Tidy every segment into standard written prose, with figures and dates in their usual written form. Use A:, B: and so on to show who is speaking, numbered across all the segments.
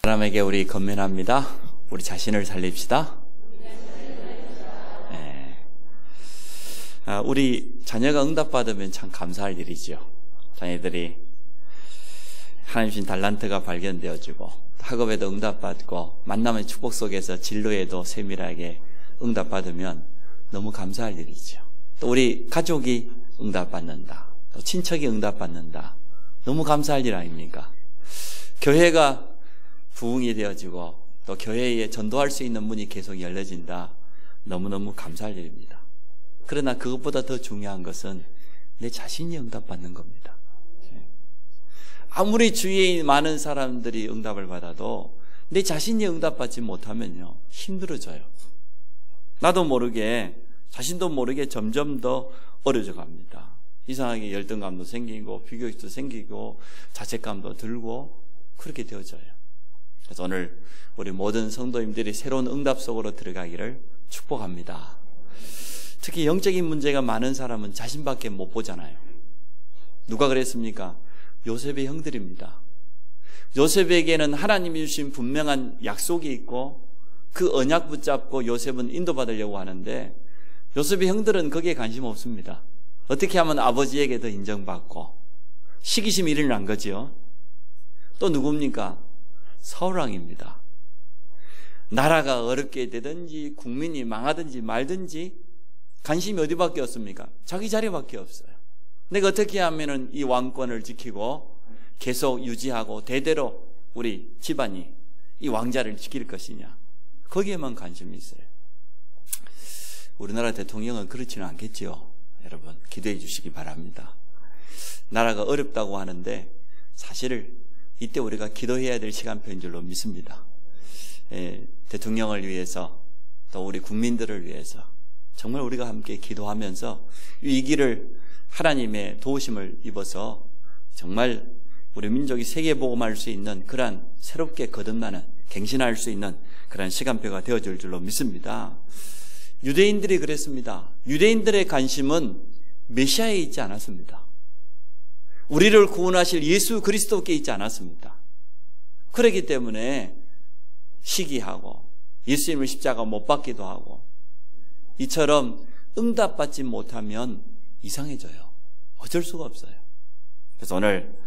A: 사람에게 우리 건면합니다. 우리 자신을 살립시다. 네. 우리 자녀가 응답받으면 참 감사할 일이죠. 자녀들이 하나님 주신 달란트가 발견되어지고 학업에도 응답받고 만남의 축복 속에서 진로에도 세밀하게 응답받으면 너무 감사할 일이죠. 또 우리 가족이 응답받는다. 또 친척이 응답받는다. 너무 감사할 일 아닙니까? 교회가 부흥이 되어지고 또 교회에 전도할 수 있는 문이 계속 열려진다. 너무너무 감사할 일입니다. 그러나 그것보다 더 중요한 것은 내 자신이 응답받는 겁니다. 아무리 주위에 많은 사람들이 응답을 받아도 내 자신이 응답받지 못하면요 힘들어져요. 나도 모르게 자신도 모르게 점점 더 어려져 갑니다. 이상하게 열등감도 생기고 비교의식도 생기고 자책감도 들고 그렇게 되어져요. 그래서 오늘 우리 모든 성도님들이 새로운 응답 속으로 들어가기를 축복합니다. 특히 영적인 문제가 많은 사람은 자신밖에 못 보잖아요. 누가 그랬습니까? 요셉의 형들입니다. 요셉에게는 하나님이 주신 분명한 약속이 있고 그 언약 붙잡고 요셉은 인도받으려고 하는데 요셉의 형들은 거기에 관심 없습니다. 어떻게 하면 아버지에게 더 인정받고 시기심이 일어난 거죠. 또 누굽니까? 사울왕입니다. 나라가 어렵게 되든지 국민이 망하든지 말든지 관심이 어디밖에 없습니까? 자기 자리밖에 없어요. 내가 어떻게 하면 이 왕권을 지키고 계속 유지하고 대대로 우리 집안이 이 왕자를 지킬 것이냐, 거기에만 관심이 있어요. 우리나라 대통령은 그렇지는 않겠지요. 여러분 기도해 주시기 바랍니다. 나라가 어렵다고 하는데 사실 이때 우리가 기도해야 될 시간표인 줄로 믿습니다. 대통령을 위해서 또 우리 국민들을 위해서 정말 우리가 함께 기도하면서 위기를 하나님의 도우심을 입어서 정말 우리 민족이 세계복음할 수 있는 그러한 새롭게 거듭나는 갱신할 수 있는 그런 시간표가 되어질 줄로 믿습니다. 유대인들이 그랬습니다. 유대인들의 관심은 메시아에 있지 않았습니다. 우리를 구원하실 예수 그리스도께 있지 않았습니다. 그렇기 때문에 시기하고 예수님을 십자가 못 박기도 하고 이처럼 응답받지 못하면 이상해져요. 어쩔 수가 없어요. 그래서 오늘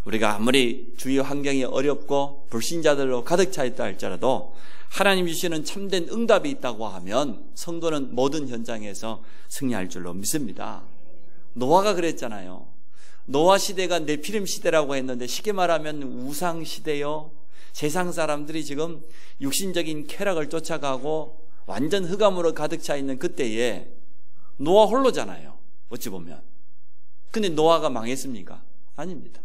A: 우리가 아무리 주위 환경이 어렵고 불신자들로 가득 차 있다 할지라도 하나님 주시는 참된 응답이 있다고 하면 성도는 모든 현장에서 승리할 줄로 믿습니다. 노아가 그랬잖아요. 노아 시대가 네피림 시대라고 했는데 쉽게 말하면 우상 시대요. 세상 사람들이 지금 육신적인 쾌락을 쫓아가고 완전 흑암으로 가득 차 있는 그때에 노아 홀로잖아요. 어찌 보면. 근데 노아가 망했습니까? 아닙니다.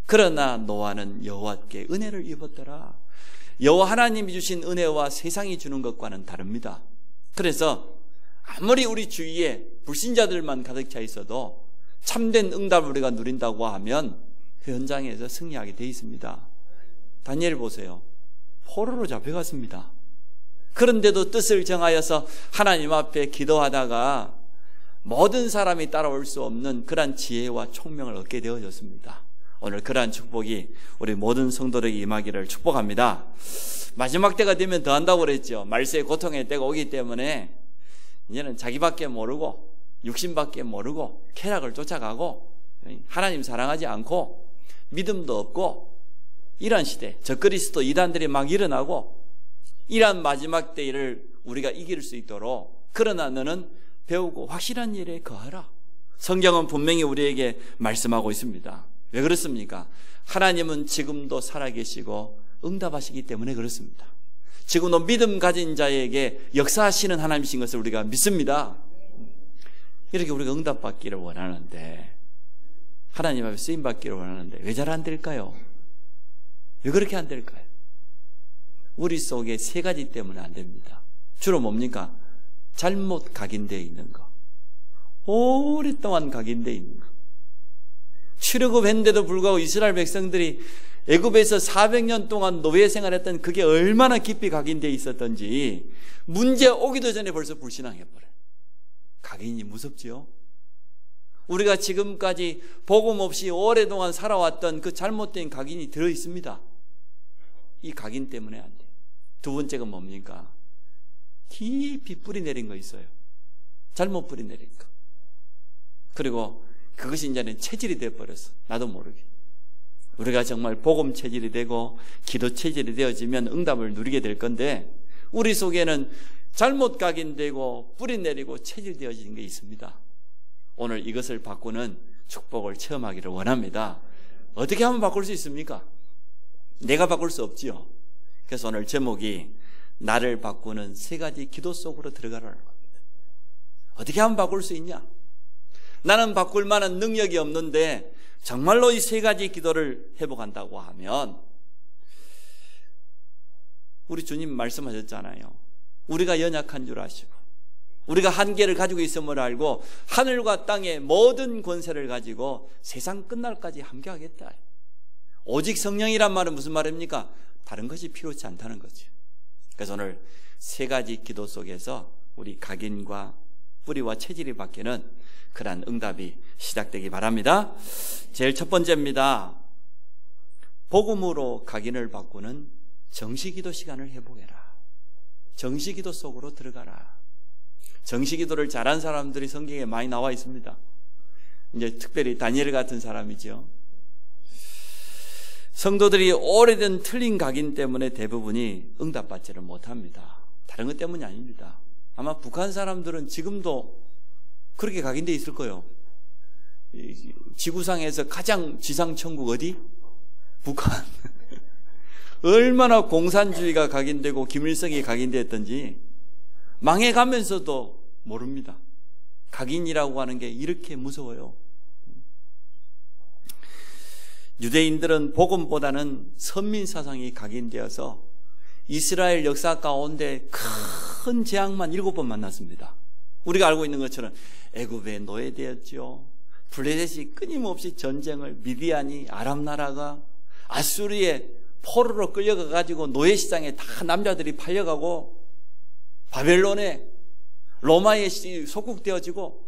A: 그러나 노아는 여호와께 은혜를 입었더라. 여호와 하나님이 주신 은혜와 세상이 주는 것과는 다릅니다. 그래서 아무리 우리 주위에 불신자들만 가득 차 있어도 참된 응답을 우리가 누린다고 하면 그 현장에서 승리하게 되어 있습니다. 다니엘 보세요. 포로로 잡혀갔습니다. 그런데도 뜻을 정하여서 하나님 앞에 기도하다가 모든 사람이 따라올 수 없는 그러한 지혜와 총명을 얻게 되어졌습니다. 오늘 그러한 축복이 우리 모든 성도들에게 임하기를 축복합니다. 마지막 때가 되면 더 한다고 그랬죠. 말세의 고통의 때가 오기 때문에 이제는 자기밖에 모르고 육신밖에 모르고 쾌락을 쫓아가고 하나님 사랑하지 않고 믿음도 없고 이러한 시대, 적그리스도 이단들이 막 일어나고 이러한 마지막 때를 우리가 이길 수 있도록 그러나 너는 배우고 확실한 일에 거하라. 성경은 분명히 우리에게 말씀하고 있습니다. 왜 그렇습니까? 하나님은 지금도 살아계시고 응답하시기 때문에 그렇습니다. 지금도 믿음 가진 자에게 역사하시는 하나님이신 것을 우리가 믿습니다. 이렇게 우리가 응답받기를 원하는데 하나님 앞에 쓰임받기를 원하는데 왜 잘 안 될까요? 왜 그렇게 안 될까요? 우리 속에 세 가지 때문에 안 됩니다. 주로 뭡니까? 잘못 각인되어 있는 거, 오랫동안 각인되어 있는 거. 출애굽했는데도 불구하고 이스라엘 백성들이 애굽에서 400년 동안 노예 생활했던 그게 얼마나 깊이 각인되어 있었던지 문제 오기도 전에 벌써 불신앙해버려요. 각인이 무섭지요. 우리가 지금까지 복음 없이 오랫동안 살아왔던 그 잘못된 각인이 들어있습니다. 이 각인 때문에 안 돼요. 두 번째가 뭡니까? 깊이 뿌리 내린 거 있어요. 잘못 뿌리 내린 거. 그리고 그것이 이제는 체질이 되어버렸어. 나도 모르게. 우리가 정말 복음 체질이 되고 기도 체질이 되어지면 응답을 누리게 될 건데, 우리 속에는 잘못 각인되고 뿌리 내리고 체질되어지는 게 있습니다. 오늘 이것을 바꾸는 축복을 체험하기를 원합니다. 어떻게 하면 바꿀 수 있습니까? 내가 바꿀 수 없지요. 그래서 오늘 제목이 나를 바꾸는 3가지 기도 속으로 들어가라는 겁니다. 어떻게 하면 바꿀 수 있냐? 나는 바꿀 만한 능력이 없는데 정말로 이 3가지 기도를 회복한다고 하면, 우리 주님 말씀하셨잖아요. 우리가 연약한 줄 아시고 우리가 한계를 가지고 있음을 알고 하늘과 땅의 모든 권세를 가지고 세상 끝날까지 함께하겠다. 오직 성령이란 말은 무슨 말입니까? 다른 것이 필요치 않다는 거죠. 그래서 오늘 3가지 기도 속에서 우리 각인과 뿌리와 체질이 바뀌는 그러한 응답이 시작되기 바랍니다. 제일 첫 번째입니다. 복음으로 각인을 바꾸는 정시기도 시간을 회복해라. 정시기도 속으로 들어가라. 정시기도를 잘한 사람들이 성경에 많이 나와 있습니다. 이제 특별히 다니엘 같은 사람이죠. 성도들이 오래된 틀린 각인 때문에 대부분이 응답받지를 못합니다. 다른 것 때문이 아닙니다. 아마 북한 사람들은 지금도 그렇게 각인되어 있을 거예요. 지구상에서 가장 지상천국 어디? 북한. 얼마나 공산주의가 각인되고 김일성이 각인되었던지 망해가면서도 모릅니다. 각인이라고 하는 게 이렇게 무서워요. 유대인들은 복음보다는 선민사상이 각인되어서 이스라엘 역사 가운데 큰 재앙만 7번 만났습니다. 우리가 알고 있는 것처럼 애굽에 노예되었죠. 블레셋이 끊임없이 전쟁을, 미디안이, 아람 나라가 아수리에 포로로 끌려가가지고 노예시장에 다 남자들이 팔려가고, 바벨론에 로마에 속국되어지고,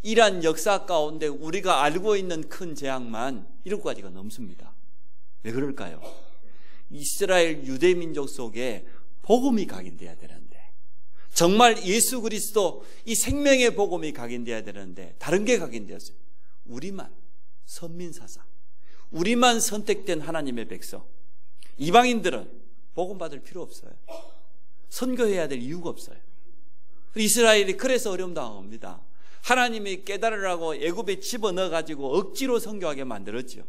A: 이러한 역사 가운데 우리가 알고 있는 큰 재앙만 7가지가 넘습니다. 왜 그럴까요? 이스라엘 유대민족 속에 복음이 각인돼야 되는데, 정말 예수 그리스도 이 생명의 복음이 각인돼야 되는데 다른 게 각인되었어요. 우리만 선민사상, 우리만 선택된 하나님의 백성, 이방인들은 복음 받을 필요 없어요. 선교해야 될 이유가 없어요. 이스라엘이 그래서 어려움 당합니다. 하나님이 깨달으라고 애굽에 집어넣어가지고 억지로 선교하게 만들었죠.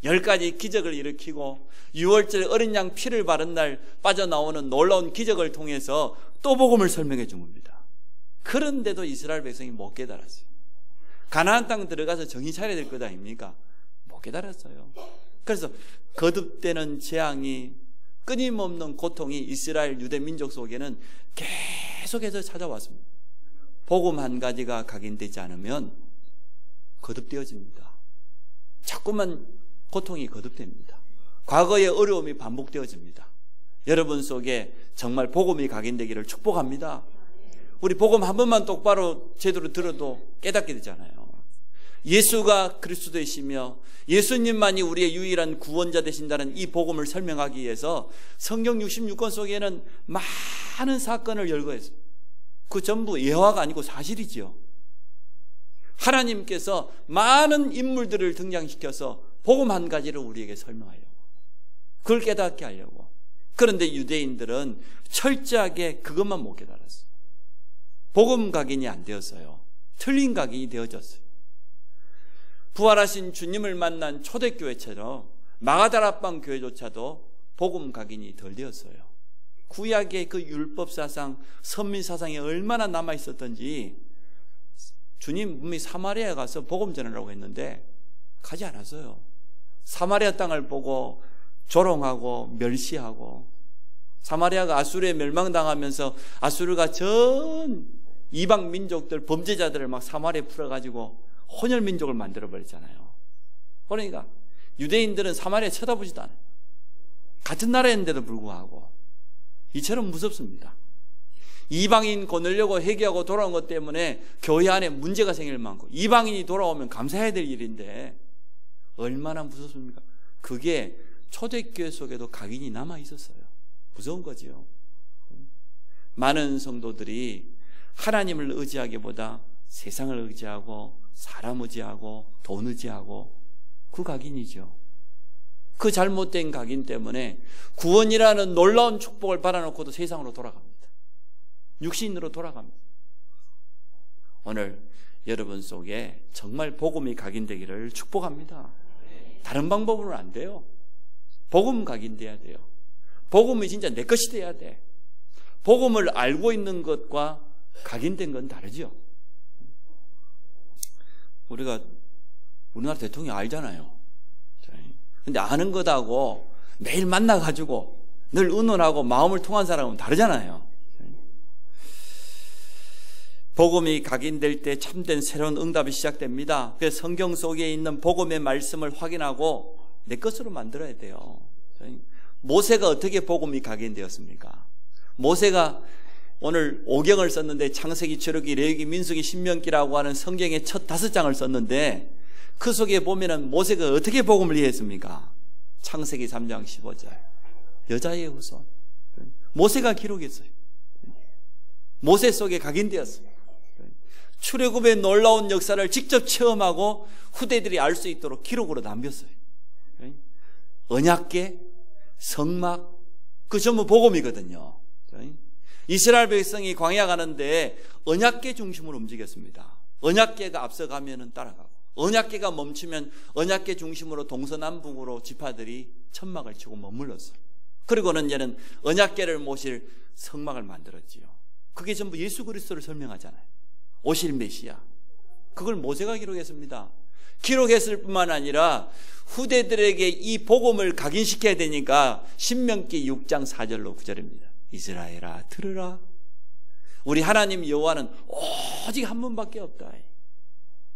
A: 10가지 기적을 일으키고 6월절 어린 양 피를 바른 날 빠져나오는 놀라운 기적을 통해서 또 복음을 설명해 준 겁니다. 그런데도 이스라엘 백성이 못 깨달았어요. 가나안 땅 들어가서 정신 차려야 될 것 아닙니까? 못 깨달았어요. 그래서 거듭되는 재앙이, 끊임없는 고통이 이스라엘 유대 민족 속에는 계속해서 찾아왔습니다. 복음 한 가지가 각인되지 않으면 거듭되어집니다. 자꾸만 고통이 거듭됩니다. 과거의 어려움이 반복되어집니다. 여러분 속에 정말 복음이 각인되기를 축복합니다. 우리 복음 한 번만 똑바로 제대로 들어도 깨닫게 되잖아요. 예수가 그리스도이시며 예수님만이 우리의 유일한 구원자 되신다는 이 복음을 설명하기 위해서 성경 66권 속에는 많은 사건을 열거했어요. 그 전부 예화가 아니고 사실이지요. 하나님께서 많은 인물들을 등장시켜서 복음 한 가지를 우리에게 설명하려고, 그걸 깨닫게 하려고. 그런데 유대인들은 철저하게 그것만 못 깨달았어요. 복음 각인이 안 되었어요. 틀린 각인이 되어졌어요. 부활하신 주님을 만난 초대교회처럼 마가다라방 교회조차도 복음 각인이 덜 되었어요. 구약의 그 율법사상, 선민사상이 얼마나 남아있었던지, 주님 분명히 사마리아에 가서 복음 전하라고 했는데 가지 않았어요. 사마리아 땅을 보고 조롱하고 멸시하고, 사마리아가 아수르에 멸망당하면서 아수르가 전 이방 민족들, 범죄자들을 막 사마리아에 풀어가지고 혼혈민족을 만들어버렸잖아요. 그러니까 유대인들은 사마리아 쳐다보지도 않아요. 같은 나라인데도 불구하고. 이처럼 무섭습니다. 이방인 거느려고 회개하고 돌아온 것 때문에 교회 안에 문제가 생길 많고, 이방인이 돌아오면 감사해야 될 일인데 얼마나 무섭습니까? 그게 초대교회 속에도 각인이 남아 있었어요. 무서운 거지요. 많은 성도들이 하나님을 의지하기보다 세상을 의지하고 사람 의지하고 돈 의지하고 그 각인이죠. 그 잘못된 각인 때문에 구원이라는 놀라운 축복을 받아놓고도 세상으로 돌아갑니다. 육신으로 돌아갑니다. 오늘 여러분 속에 정말 복음이 각인되기를 축복합니다. 다른 방법으로는 안 돼요. 복음 각인돼야 돼요. 복음이 진짜 내 것이 돼야 돼. 복음을 알고 있는 것과 각인된 건 다르죠. 우리가 우리나라 대통령 알잖아요. 근데 아는 것하고 매일 만나가지고 늘 의논하고 마음을 통한 사람은 다르잖아요. 복음이 각인될 때 참된 새로운 응답이 시작됩니다. 그래서 성경 속에 있는 복음의 말씀을 확인하고 내 것으로 만들어야 돼요. 모세가 어떻게 복음이 각인되었습니까? 모세가 오늘 5경을 썼는데 창세기, 출애굽기, 레위기, 민수기, 신명기라고 하는 성경의 첫 5장을 썼는데 그 속에 보면은 모세가 어떻게 복음을 이해했습니까? 창세기 3장 15절 여자의 후손 모세가 기록했어요. 모세 속에 각인되었어요. 출애굽의 놀라운 역사를 직접 체험하고 후대들이 알 수 있도록 기록으로 남겼어요. 언약궤, 성막, 그 전부 복음이거든요. 이스라엘 백성이 광야 가는데 언약궤 중심으로 움직였습니다. 언약궤가 앞서가면 따라가고 언약궤가 멈추면 언약궤 중심으로 동서남북으로 지파들이 천막을 치고 머물렀어요. 그리고는 이제는 언약궤를 모실 성막을 만들었지요. 그게 전부 예수 그리스도를 설명하잖아요. 오실 메시아. 그걸 모세가 기록했습니다. 기록했을 뿐만 아니라 후대들에게 이 복음을 각인시켜야 되니까 신명기 6장 4절로 9절입니다. 이스라엘아 들으라. 우리 하나님 여호와는 오직 한 분밖에 없다.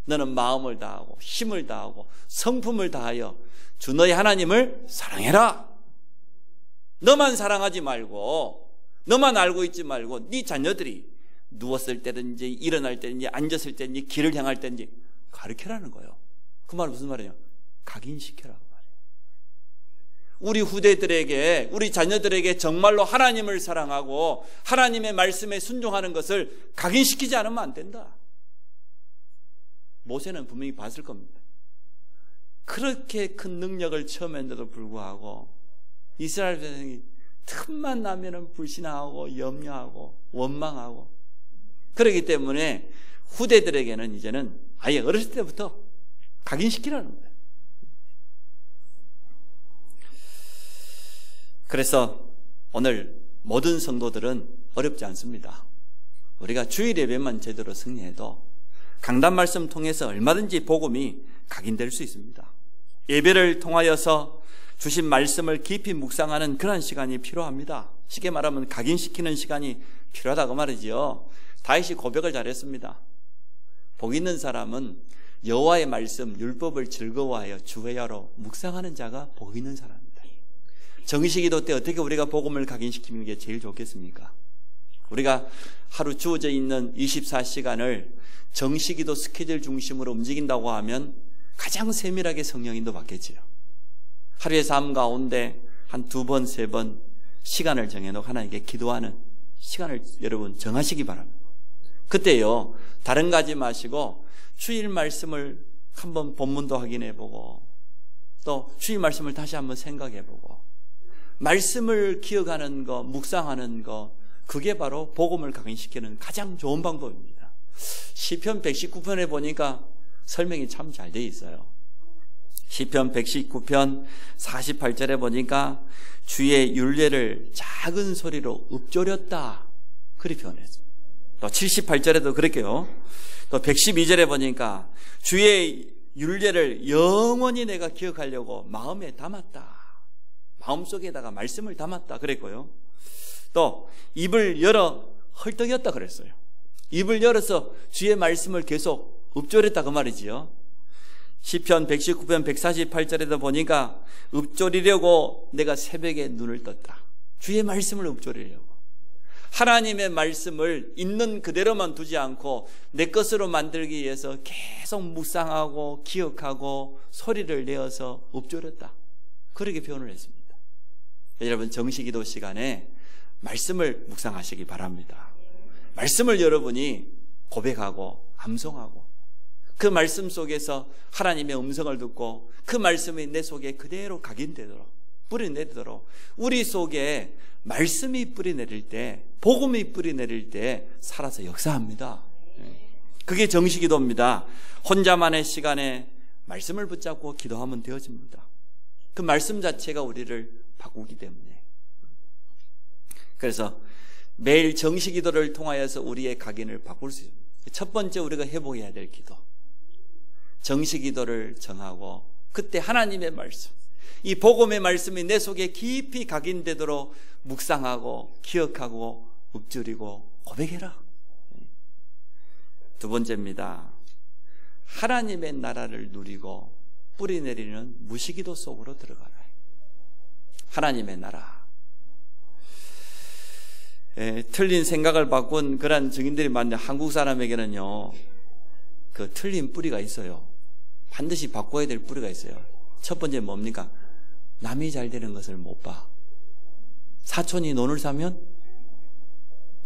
A: 너는 마음을 다하고 힘을 다하고 성품을 다하여 주 너의 하나님을 사랑해라. 너만 사랑하지 말고 너만 알고 있지 말고 네 자녀들이 누웠을 때든지 일어날 때든지 앉았을 때든지 길을 향할 때든지 가르쳐라는 거예요. 그 말은 무슨 말이에요? 각인시켜라고 말이에요. 우리 후대들에게 우리 자녀들에게 정말로 하나님을 사랑하고 하나님의 말씀에 순종하는 것을 각인시키지 않으면 안 된다. 모세는 분명히 봤을 겁니다. 그렇게 큰 능력을 체험했는데도 불구하고 이스라엘 백성이 틈만 나면은 불신하고 염려하고 원망하고 그렇기 때문에 후대들에게는 이제는 아예 어렸을 때부터 각인시키라는 거예요. 그래서 오늘 모든 성도들은 어렵지 않습니다. 우리가 주일 예배만 제대로 승리해도 강단 말씀 통해서 얼마든지 복음이 각인될 수 있습니다. 예배를 통하여서 주신 말씀을 깊이 묵상하는 그런 시간이 필요합니다. 쉽게 말하면 각인시키는 시간이 필요하다고 말이지요. 다윗이 고백을 잘했습니다. 복 있는 사람은 여호와의 말씀 율법을 즐거워하여 주야로 묵상하는 자가 복 있는 사람입니다. 정시기도 때 어떻게 우리가 복음을 각인시키는 게 제일 좋겠습니까? 우리가 하루 주어져 있는 24시간을 정시기도 스케줄 중심으로 움직인다고 하면 가장 세밀하게 성령 인도 받겠지요. 하루의 삶 가운데 한 2번, 3번 시간을 정해놓고 하나님께 기도하는 시간을 여러분 정하시기 바랍니다. 그때요, 다른 거 하지 마시고 주일 말씀을 한번 본문도 확인해보고 또 주일 말씀을 다시 한번 생각해보고 말씀을 기억하는 거, 묵상하는 거, 그게 바로 복음을 각인시키는 가장 좋은 방법입니다. 시편 119편에 보니까 설명이 참 잘 돼 있어요. 시편 119편 48절에 보니까 주의 율례를 작은 소리로 읊조렸다 그렇게 표현했어요. 또 78절에도 그렇게요. 또 112절에 보니까 주의 율례를 영원히 내가 기억하려고 마음에 담았다. 마음속에다가 말씀을 담았다 그랬고요. 또 입을 열어 헐떡였다 그랬어요. 입을 열어서 주의 말씀을 계속 읊조렸다 그 말이지요. 시편 119편 148절에도 보니까 읊조리려고 내가 새벽에 눈을 떴다. 주의 말씀을 읊조리려고. 하나님의 말씀을 있는 그대로만 두지 않고 내 것으로 만들기 위해서 계속 묵상하고 기억하고 소리를 내어서 읊조렸다. 그렇게 표현을 했습니다. 여러분, 정식기도 시간에 말씀을 묵상하시기 바랍니다. 말씀을 여러분이 고백하고 암송하고 그 말씀 속에서 하나님의 음성을 듣고 그 말씀이 내 속에 그대로 각인되도록, 뿌리내리도록, 우리 속에 말씀이 뿌리내릴 때, 복음이 뿌리내릴 때 살아서 역사합니다. 그게 정식기도입니다. 혼자만의 시간에 말씀을 붙잡고 기도하면 되어집니다. 그 말씀 자체가 우리를 바꾸기 때문에. 그래서 매일 정식기도를 통하여서 우리의 각인을 바꿀 수 있습니다. 첫 번째 우리가 회복해야 될 기도, 정식기도를 정하고 그때 하나님의 말씀, 이 복음의 말씀이 내 속에 깊이 각인되도록 묵상하고 기억하고 읊조리고 고백해라. 두 번째입니다. 하나님의 나라를 누리고 뿌리내리는 무시기도 속으로 들어가라. 하나님의 나라. 틀린 생각을 바꾼 그런 증인들이 많은데 한국 사람에게는요, 그 틀린 뿌리가 있어요. 반드시 바꿔야 될 뿌리가 있어요. 첫 번째 뭡니까? 남이 잘 되는 것을 못 봐. 사촌이 논을 사면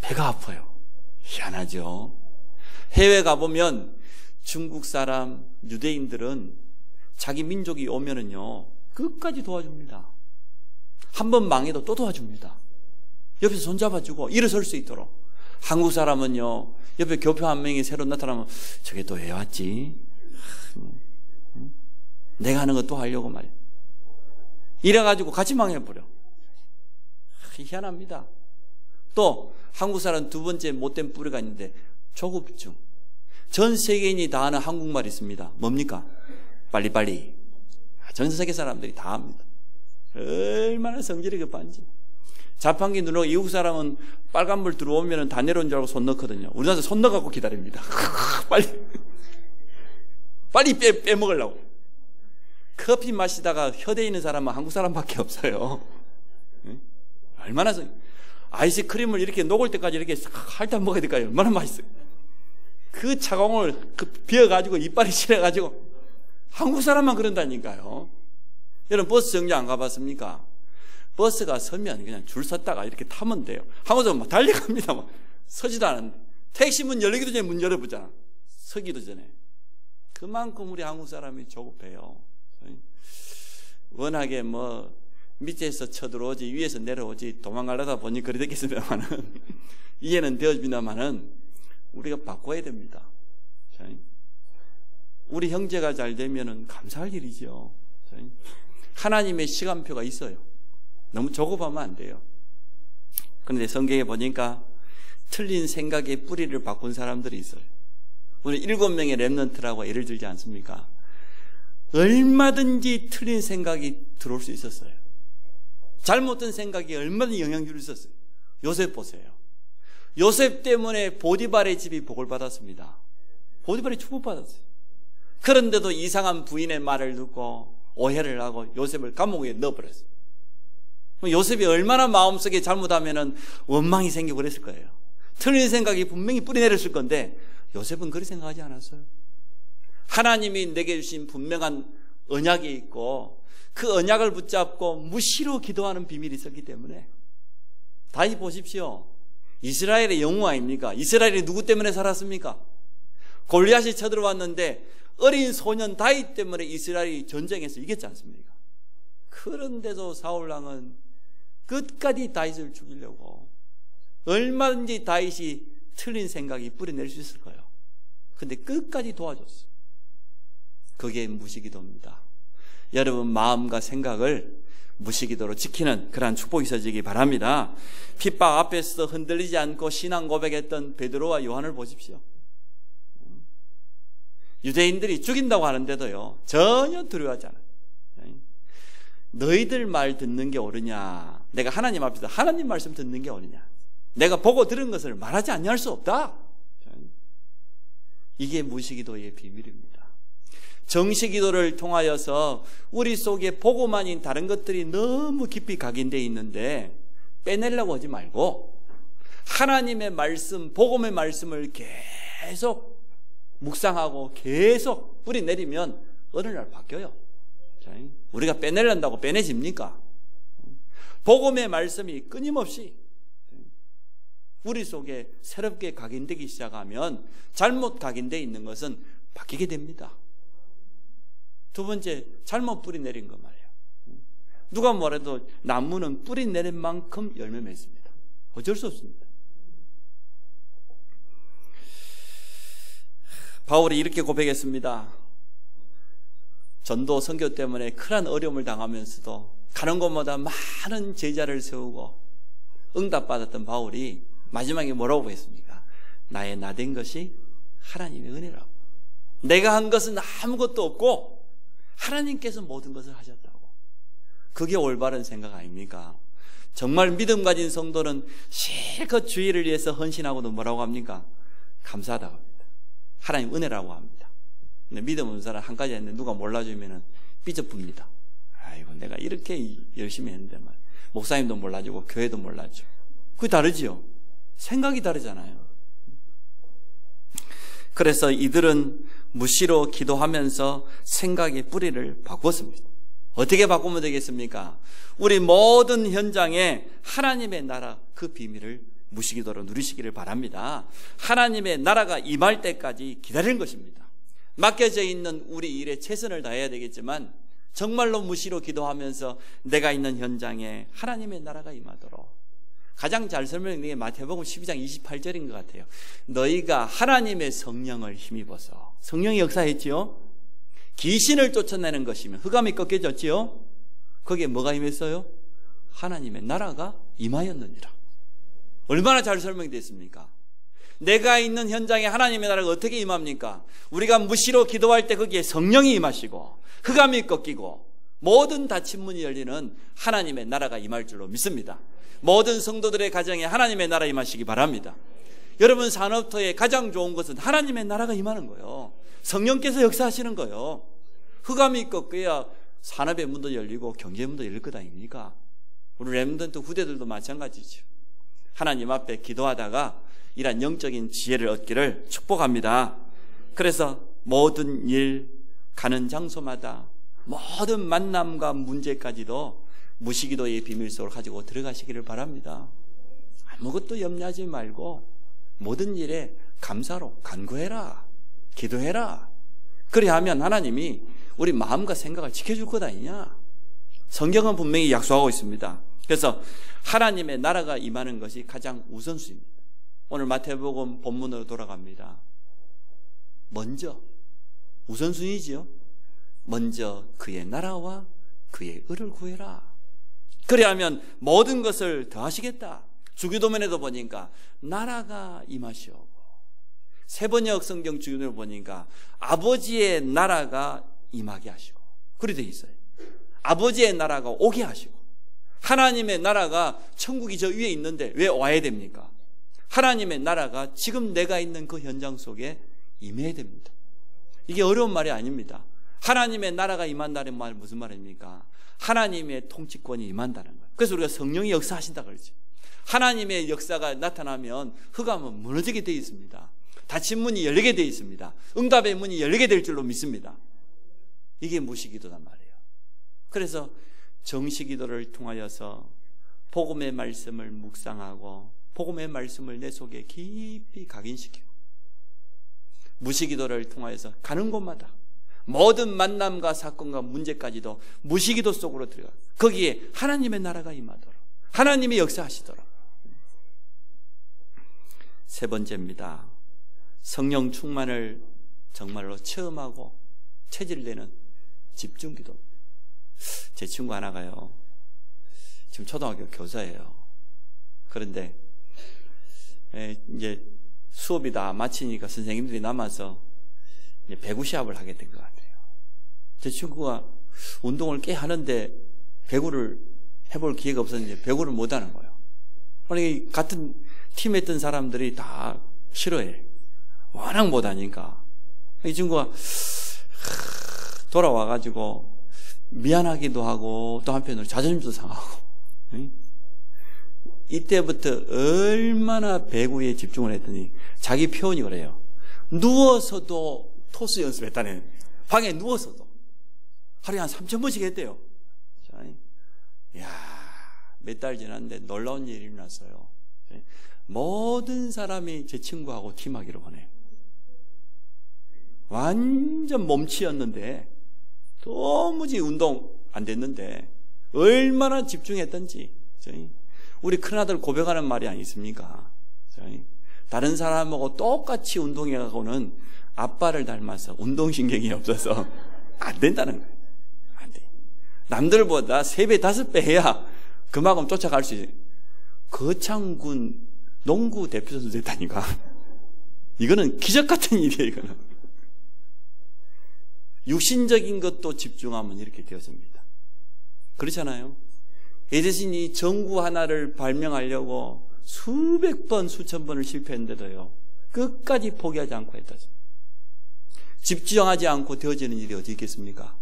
A: 배가 아파요. 희한하죠. 해외 가보면 중국 사람, 유대인들은 자기 민족이 오면은요, 끝까지 도와줍니다. 한 번 망해도 또 도와줍니다. 옆에서 손잡아주고 일어설 수 있도록. 한국 사람은요, 옆에 교표 한 명이 새로 나타나면 저게 또 왜 왔지? 내가 하는 거 또 하려고 말이야. 이래가지고 같이 망해버려. 희한합니다. 또 한국 사람 두 번째 못된 뿌리가 있는데 조급증. 전 세계인이 다 아는 한국말이 있습니다. 뭡니까? 빨리빨리. 전 세계 사람들이 다 압니다. 얼마나 성질이 급한지. 자판기 누르고 이국 사람은 빨간불 들어오면 다 내려온 줄 알고 손 넣거든요. 우리나라에서 손 넣어갖고 기다립니다. 빨리 빼먹으려고. 커피 마시다가 혀대 있는 사람은 한국 사람밖에 없어요. 얼마나 아이스크림을 이렇게 녹을 때까지 이렇게 핥아 먹어야 될까요? 얼마나 맛있어요. 그 차가움을 비워가지고 이빨이 칠해가지고 한국 사람만 그런다니까요. 여러분 버스 정류장 안 가봤습니까? 버스가 서면 그냥 줄 섰다가 이렇게 타면 돼요. 한국 사람은 막 달려갑니다. 막 서지도 않았는데 택시 문 열리기도 전에 문 열어보잖아. 서기도 전에. 그만큼 우리 한국 사람이 조급해요. 워낙에 뭐 밑에서 쳐들어오지 위에서 내려오지 도망가려다 보니 그리 됐겠습니다만은 이해는 되어집니다만은 우리가 바꿔야 됩니다. 우리 형제가 잘 되면은 감사할 일이죠. 하나님의 시간표가 있어요. 너무 조급하면 안 돼요. 그런데 성경에 보니까 틀린 생각의 뿌리를 바꾼 사람들이 있어요. 우리 7명의 렘넌트라고 예를 들지 않습니까? 얼마든지 틀린 생각이 들어올 수 있었어요. 잘못된 생각이 얼마든지 영향을 줄 수 있었어요. 요셉 보세요. 요셉 때문에 보디발의 집이 복을 받았습니다. 보디발이 축복받았어요. 그런데도 이상한 부인의 말을 듣고 오해를 하고 요셉을 감옥에 넣어버렸어요. 요셉이 얼마나 마음속에 잘못하면 원망이 생기고 그랬을 거예요. 틀린 생각이 분명히 뿌리내렸을 건데 요셉은 그렇게 생각하지 않았어요. 하나님이 내게 주신 분명한 언약이 있고 그 언약을 붙잡고 무시로 기도하는 비밀이 있었기 때문에. 다시 보십시오. 이스라엘의 영웅 아닙니까? 이스라엘이 누구 때문에 살았습니까? 골리앗이 쳐들어왔는데 어린 소년 다윗 때문에 이스라엘이 전쟁에서 이겼지 않습니까? 그런데도 사울왕은 끝까지 다윗을 죽이려고 얼마든지 다윗이 틀린 생각이 뿌리낼 수 있을 거예요. 근데 끝까지 도와줬어요. 그게 무시기도입니다. 여러분 마음과 생각을 무시기도로 지키는 그러한 축복이 있어지기 바랍니다. 핍박 앞에서 흔들리지 않고 신앙 고백했던 베드로와 요한을 보십시오. 유대인들이 죽인다고 하는데도요 전혀 두려워하지 않아요. 너희들 말 듣는 게 옳으냐? 내가 하나님 앞에서 하나님 말씀 듣는 게 옳으냐? 내가 보고 들은 것을 말하지 아니할 수 없다. 이게 무시기도의 비밀입니다. 정식기도를 통하여서 우리 속에 보고만 아닌 다른 것들이 너무 깊이 각인되어 있는데 빼내려고 하지 말고 하나님의 말씀, 복음의 말씀을 계속 묵상하고 계속 뿌리내리면 어느 날 바뀌어요. 우리가 빼내려한다고 빼내집니까? 복음의 말씀이 끊임없이 우리 속에 새롭게 각인되기 시작하면 잘못 각인되어 있는 것은 바뀌게 됩니다. 두 번째, 잘못 뿌리 내린 거 말이에요. 누가 뭐래도 나무는 뿌리 내린 만큼 열매 맺습니다. 어쩔 수 없습니다. 바울이 이렇게 고백했습니다. 전도 선교 때문에 큰 어려움을 당하면서도 가는 곳마다 많은 제자를 세우고 응답받았던 바울이 마지막에 뭐라고 했습니까? 나의 나된 것이 하나님의 은혜라고. 내가 한 것은 아무것도 없고 하나님께서 모든 것을 하셨다고. 그게 올바른 생각 아닙니까? 정말 믿음 가진 성도는 실컷 주의를 위해서 헌신하고도 뭐라고 합니까? 감사하다고 합니다. 하나님 은혜라고 합니다. 근데 믿음 없는 사람 한 가지 했는데 누가 몰라주면 삐져붑니다. 아이고 내가 이렇게 열심히 했는데 목사님도 몰라주고 교회도 몰라주고. 그게 다르지요. 생각이 다르잖아요. 그래서 이들은 무시로 기도하면서 생각의 뿌리를 바꿨습니다. 어떻게 바꾸면 되겠습니까? 우리 모든 현장에 하나님의 나라 그 비밀을 무시기도로 누리시기를 바랍니다. 하나님의 나라가 임할 때까지 기다리는 것입니다. 맡겨져 있는 우리 일에 최선을 다해야 되겠지만 정말로 무시로 기도하면서 내가 있는 현장에 하나님의 나라가 임하도록. 가장 잘 설명된 게 마태복음 12장 28절인 것 같아요. 너희가 하나님의 성령을 힘입어서. 성령이 역사했지요? 귀신을 쫓아내는 것이면 흑암이 꺾여졌지요? 거기에 뭐가 임했어요? 하나님의 나라가 임하였느니라. 얼마나 잘 설명이 됐습니까? 내가 있는 현장에 하나님의 나라가 어떻게 임합니까? 우리가 무시로 기도할 때 거기에 성령이 임하시고 흑암이 꺾이고 모든 닫힌 문이 열리는 하나님의 나라가 임할 줄로 믿습니다. 모든 성도들의 가정에 하나님의 나라 임하시기 바랍니다. 여러분 산업터에 가장 좋은 것은 하나님의 나라가 임하는 거예요. 성령께서 역사하시는 거예요. 흑암이 꺾여야 산업의 문도 열리고 경제의 문도 열릴 것 아닙니까? 우리 렘넌트 후대들도 마찬가지죠. 하나님 앞에 기도하다가 이런 영적인 지혜를 얻기를 축복합니다. 그래서 모든 일, 가는 장소마다 모든 만남과 문제까지도 무시기도의 비밀 속으로 가지고 들어가시기를 바랍니다. 아무것도 염려하지 말고 모든 일에 감사로 간구해라. 기도해라. 그리하면 하나님이 우리 마음과 생각을 지켜줄 것 아니냐. 성경은 분명히 약속하고 있습니다. 그래서 하나님의 나라가 임하는 것이 가장 우선순위입니다. 오늘 마태복음 본문으로 돌아갑니다. 먼저 우선순위지요. 먼저 그의 나라와 그의 의를 구해라. 그리하면 모든 것을 더하시겠다. 주기도문에도 보니까 나라가 임하시오고, 세번역 성경 주기도문을 보니까 아버지의 나라가 임하게 하시고, 그리 되어 있어요. 아버지의 나라가 오게 하시고, 하나님의 나라가 천국이 저 위에 있는데 왜 와야 됩니까? 하나님의 나라가 지금 내가 있는 그 현장 속에 임해야 됩니다. 이게 어려운 말이 아닙니다. 하나님의 나라가 임한다는 말 무슨 말입니까? 하나님의 통치권이 임한다는 거예요. 그래서 우리가 성령이 역사하신다 그러죠. 하나님의 역사가 나타나면 흑암은 무너지게 되어 있습니다. 닫힌 문이 열리게 되어 있습니다. 응답의 문이 열리게 될 줄로 믿습니다. 이게 무시기도단 말이에요. 그래서 정시기도를 통하여서 복음의 말씀을 묵상하고 복음의 말씀을 내 속에 깊이 각인시키고, 무시기도를 통하여서 가는 곳마다 모든 만남과 사건과 문제까지도 무시기도 속으로 들어가, 거기에 하나님의 나라가 임하도록, 하나님이 역사하시도록. 세 번째입니다. 성령 충만을 정말로 체험하고 체질되는 집중기도. 제 친구 하나가요, 지금 초등학교 교사예요. 그런데 이제 수업이 다 마치니까 선생님들이 남아서 이제 배구 시합을 하게 된 것 같아요. 제 친구가 운동을 꽤 하는데 배구를 해볼 기회가 없었는데 배구를 못 하는 거예요. 아니, 같은 팀에 있던 사람들이 다 싫어해. 워낙 못 하니까. 이 친구가 돌아와가지고 미안하기도 하고 또 한편으로 자존심도 상하고. 이때부터 얼마나 배구에 집중을 했더니 자기 표현이 그래요. 누워서도 토스 연습했다네. 방에 누워서도. 하루에 한 3,000번씩 했대요. 이야, 몇 달 지났는데 놀라운 일이 일어났어요. 모든 사람이 제 친구하고 팀하기로 하네요. 완전 몸치였는데 도무지 운동 안 됐는데 얼마나 집중했던지. 우리 큰아들 고백하는 말이 아니십니까? 다른 사람하고 똑같이 운동해가고는 아빠를 닮아서 운동신경이 없어서 안 된다는 거예요. 안 돼. 남들보다 3배, 5배 해야 그만큼 쫓아갈 수 있어요. 거창군 농구 대표 선수 됐다니까. 이거는 기적 같은 일이에요, 이거는. 육신적인 것도 집중하면 이렇게 되어집니다. 그렇잖아요. 에디슨이 이 전구 하나를 발명하려고 수백 번, 수천 번을 실패했는데도요, 끝까지 포기하지 않고 했다. 집중하지 않고 되어지는 일이 어디 있겠습니까?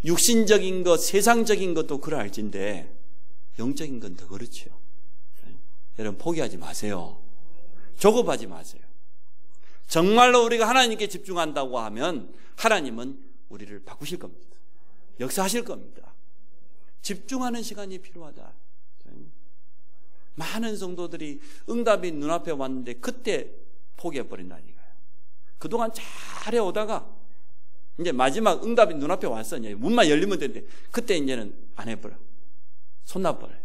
A: 육신적인 것, 세상적인 것도 그럴지인데 영적인 건 더 그렇죠. 여러분, 포기하지 마세요. 조급하지 마세요. 정말로 우리가 하나님께 집중한다고 하면 하나님은 우리를 바꾸실 겁니다. 역사하실 겁니다. 집중하는 시간이 필요하다. 많은 성도들이 응답이 눈앞에 왔는데 그때 포기해버린다니까요. 그동안 잘 해오다가 이제 마지막 응답이 눈앞에 왔어. 이제 문만 열리면 되는데 그때 이제는 안 해버려. 손 놔버려요.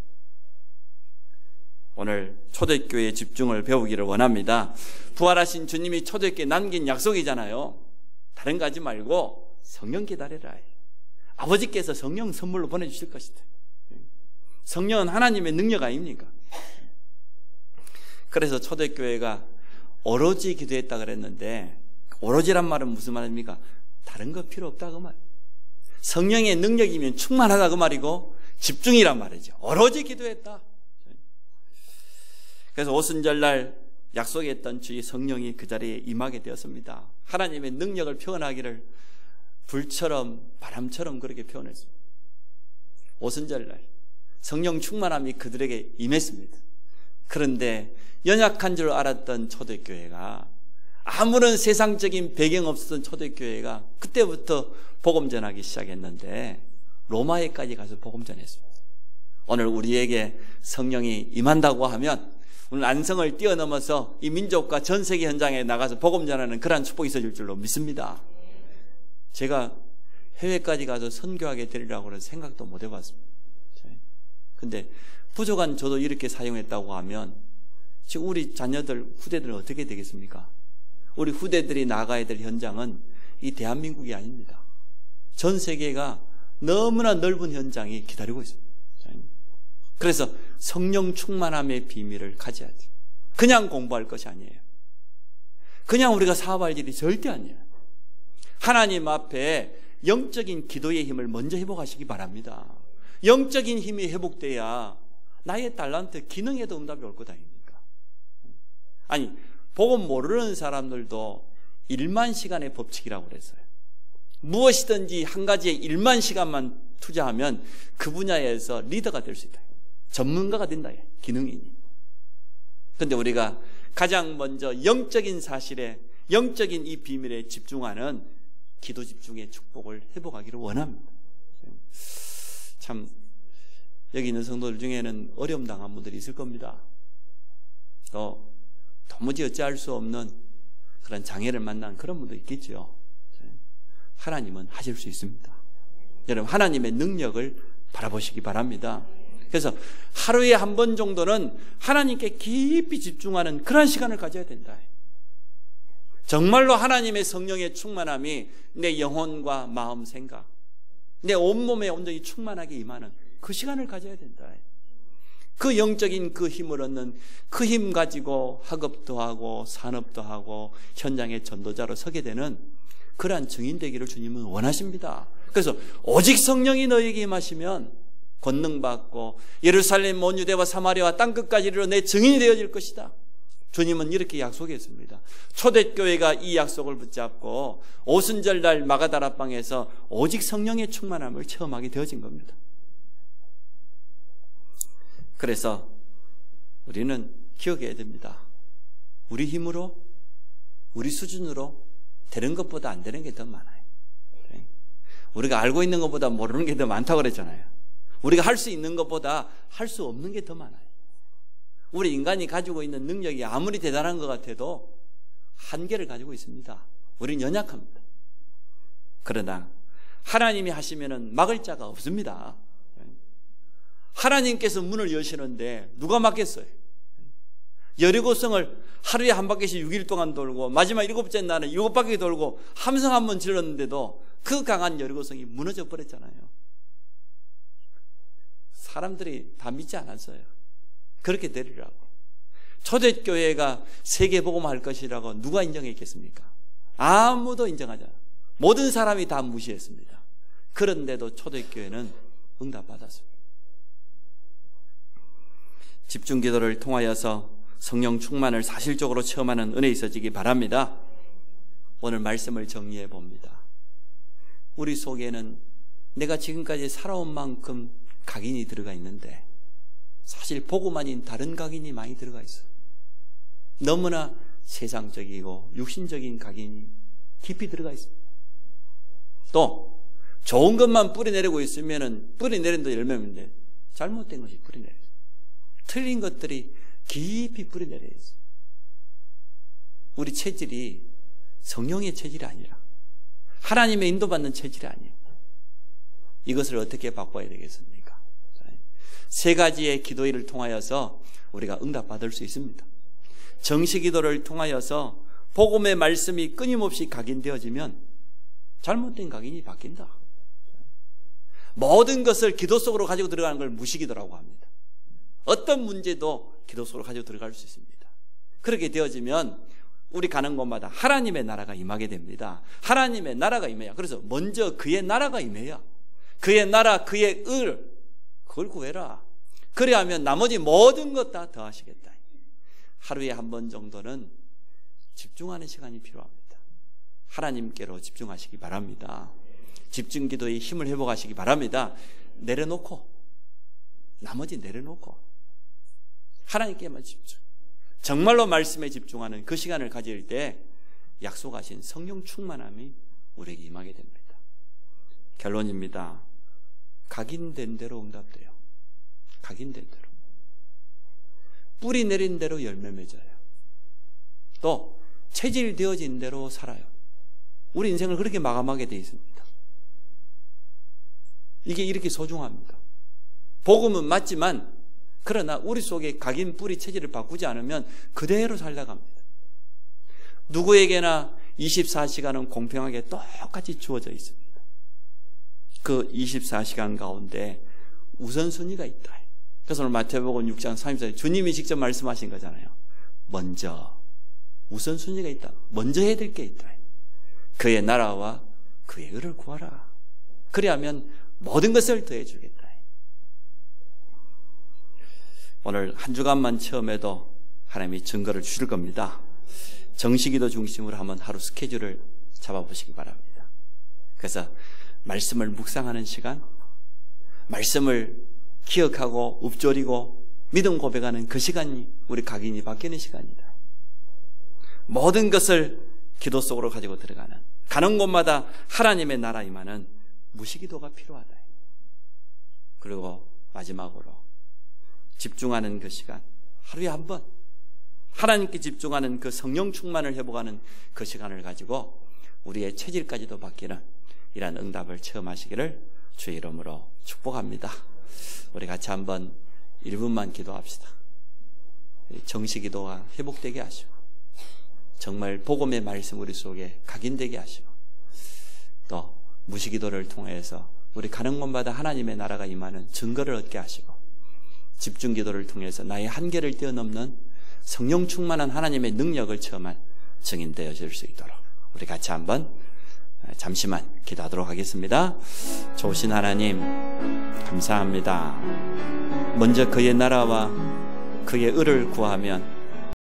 A: 오늘 초대교회의 집중을 배우기를 원합니다. 부활하신 주님이 초대교회에 남긴 약속이잖아요. 다른 거 하지 말고 성령 기다려라. 아버지께서 성령 선물로 보내주실 것이다. 성령은 하나님의 능력 아닙니까? 그래서 초대교회가 오로지 기도했다 그랬는데, 오로지란 말은 무슨 말입니까? 다른 거 필요 없다 그 말. 성령의 능력이면 충만하다 그 말이고, 집중이란 말이죠. 오로지 기도했다. 그래서 오순절날 약속했던 주의 성령이 그 자리에 임하게 되었습니다. 하나님의 능력을 표현하기를 불처럼 바람처럼 그렇게 표현했습니다. 오순절날 성령 충만함이 그들에게 임했습니다. 그런데 연약한 줄 알았던 초대교회가, 아무런 세상적인 배경 없었던 초대교회가 그때부터 복음 전하기 시작했는데 로마에까지 가서 복음 전했습니다. 오늘 우리에게 성령이 임한다고 하면 오늘 안성을 뛰어넘어서 이 민족과 전 세계 현장에 나가서 복음 전하는 그러한 축복이 있어질 줄로 믿습니다. 제가 해외까지 가서 선교하게 되리라고 는 생각도 못 해봤습니다. 근데 부족한 저도 이렇게 사용했다고 하면 지금 우리 자녀들, 후대들은 어떻게 되겠습니까? 우리 후대들이 나가야 될 현장은 이 대한민국이 아닙니다. 전 세계가 너무나 넓은 현장이 기다리고 있습니다. 그래서 성령 충만함의 비밀을 가져야 돼요. 그냥 공부할 것이 아니에요. 그냥 우리가 사업할 일이 절대 아니에요. 하나님 앞에 영적인 기도의 힘을 먼저 회복하시기 바랍니다. 영적인 힘이 회복돼야 나의 달란트, 기능에도 응답이 올 것 아닙니까? 아니, 복음 모르는 사람들도 1만 시간의 법칙이라고 그랬어요. 무엇이든지 한 가지에 1만 시간만 투자하면 그 분야에서 리더가 될 수 있다. 전문가가 된다. 기능이니. 그런데 우리가 가장 먼저 영적인 사실에, 영적인 이 비밀에 집중하는 기도 집중의 축복을 회복하기를 원합니다. 참 여기 있는 성도들 중에는 어려움 당한 분들이 있을 겁니다. 또 도무지 어찌할 수 없는 그런 장애를 만난 그런 분도 있겠죠. 하나님은 하실 수 있습니다. 여러분, 하나님의 능력을 바라보시기 바랍니다. 그래서 하루에 한 번 정도는 하나님께 깊이 집중하는 그런 시간을 가져야 된다. 정말로 하나님의 성령의 충만함이 내 영혼과 마음, 생각, 내 온몸에 온전히 충만하게 임하는 그 시간을 가져야 된다. 그 영적인 그 힘을 얻는 그 힘 가지고 학업도 하고 산업도 하고 현장의 전도자로 서게 되는 그러한 증인 되기를 주님은 원하십니다. 그래서 오직 성령이 너에게 임하시면 권능받고 예루살렘 온 유대와 사마리아와 땅끝까지 이르러 내 증인이 되어질 것이다. 주님은 이렇게 약속했습니다. 초대교회가 이 약속을 붙잡고 오순절날 마가다라방에서 오직 성령의 충만함을 체험하게 되어진 겁니다. 그래서 우리는 기억해야 됩니다. 우리 힘으로, 우리 수준으로 되는 것보다 안 되는 게 더 많아요. 우리가 알고 있는 것보다 모르는 게 더 많다고 그랬잖아요. 우리가 할 수 있는 것보다 할 수 없는 게 더 많아요. 우리 인간이 가지고 있는 능력이 아무리 대단한 것 같아도 한계를 가지고 있습니다. 우리는 연약합니다. 그러나 하나님이 하시면은 막을 자가 없습니다. 하나님께서 문을 여시는데 누가 막겠어요? 여리고성을 하루에 한 바퀴씩 6일 동안 돌고 마지막 7번째 날은 7바퀴 돌고 함성 한 번 질렀는데도 그 강한 여리고성이 무너져 버렸잖아요. 사람들이 다 믿지 않았어요. 그렇게 되리라고. 초대교회가 세계복음화할 것이라고 누가 인정했겠습니까? 아무도 인정하지 않아요. 모든 사람이 다 무시했습니다. 그런데도 초대교회는 응답받았습니다. 집중기도를 통하여서 성령 충만을 사실적으로 체험하는 은혜 있어지기 바랍니다. 오늘 말씀을 정리해 봅니다. 우리 속에는 내가 지금까지 살아온 만큼 각인이 들어가 있는데 사실 복음 아닌 다른 각인이 많이 들어가 있어요. 너무나 세상적이고 육신적인 각인이 깊이 들어가 있습니다. 또 좋은 것만 뿌리내리고 있으면 뿌리내린 데 열매인데 잘못된 것이 뿌리내려 있어요. 틀린 것들이 깊이 뿌리내려 있어요. 우리 체질이 성령의 체질이 아니라 하나님의 인도받는 체질이 아니에요. 이것을 어떻게 바꿔야 되겠습니까? 세 가지의 기도를 통하여서 우리가 응답받을 수 있습니다. 정시기도를 통하여서 복음의 말씀이 끊임없이 각인되어지면 잘못된 각인이 바뀐다. 모든 것을 기도 속으로 가지고 들어가는 걸 무시기도라고 합니다. 어떤 문제도 기도 속으로 가지고 들어갈 수 있습니다. 그렇게 되어지면 우리 가는 곳마다 하나님의 나라가 임하게 됩니다. 하나님의 나라가 임해야. 그래서 먼저 그의 나라가 임해야. 그의 나라, 그의 을, 그걸 구해라. 그래야 하면 나머지 모든 것 다 더하시겠다. 하루에 한 번 정도는 집중하는 시간이 필요합니다. 하나님께로 집중하시기 바랍니다. 집중기도의 힘을 회복하시기 바랍니다. 내려놓고, 나머지 내려놓고 하나님께만 집중. 정말로 말씀에 집중하는 그 시간을 가질 때 약속하신 성령 충만함이 우리에게 임하게 됩니다. 결론입니다. 각인된 대로 응답돼요. 각인된 대로. 뿌리 내린 대로 열매 맺어요. 또 체질되어진 대로 살아요. 우리 인생을 그렇게 마감하게 되어 있습니다. 이게 이렇게 소중합니다. 복음은 맞지만 그러나 우리 속에 각인 뿌리 체질을 바꾸지 않으면 그대로 살다갑니다. 누구에게나 24시간은 공평하게 똑같이 주어져 있습니다. 그 24시간 가운데 우선순위가 있다. 그래서 오늘 마태복음 6장 34절 주님이 직접 말씀하신 거잖아요. 먼저 우선순위가 있다. 먼저 해야 될 게 있다. 그의 나라와 그의 의를 구하라. 그래야면 모든 것을 더해 주겠다. 오늘 한 주간만 체험해도 하나님이 증거를 주실 겁니다. 정시기도 중심으로 한번 하루 스케줄을 잡아보시기 바랍니다. 그래서 말씀을 묵상하는 시간, 말씀을 기억하고 읊조리고 믿음 고백하는 그 시간이 우리 각인이 바뀌는 시간이다. 모든 것을 기도 속으로 가지고 들어가는, 가는 곳마다 하나님의 나라 임하는 무시기도가 필요하다. 그리고 마지막으로 집중하는 그 시간, 하루에 한 번 하나님께 집중하는 그 성령 충만을 회복하는 그 시간을 가지고 우리의 체질까지도 바뀌는 이러한 응답을 체험하시기를 주의 이름으로 축복합니다. 우리 같이 한번 1분만 기도합시다. 정시기도가 회복되게 하시고 정말 복음의 말씀 우리 속에 각인되게 하시고 또 무시기도를 통해서 우리 가는 곳마다 하나님의 나라가 임하는 증거를 얻게 하시고 집중기도를 통해서 나의 한계를 뛰어넘는 성령 충만한 하나님의 능력을 체험한 증인 되어질 수 있도록 우리 같이 한번 잠시만 기도하도록 하겠습니다. 좋으신 하나님 감사합니다. 먼저 그의 나라와 그의 의를 구하면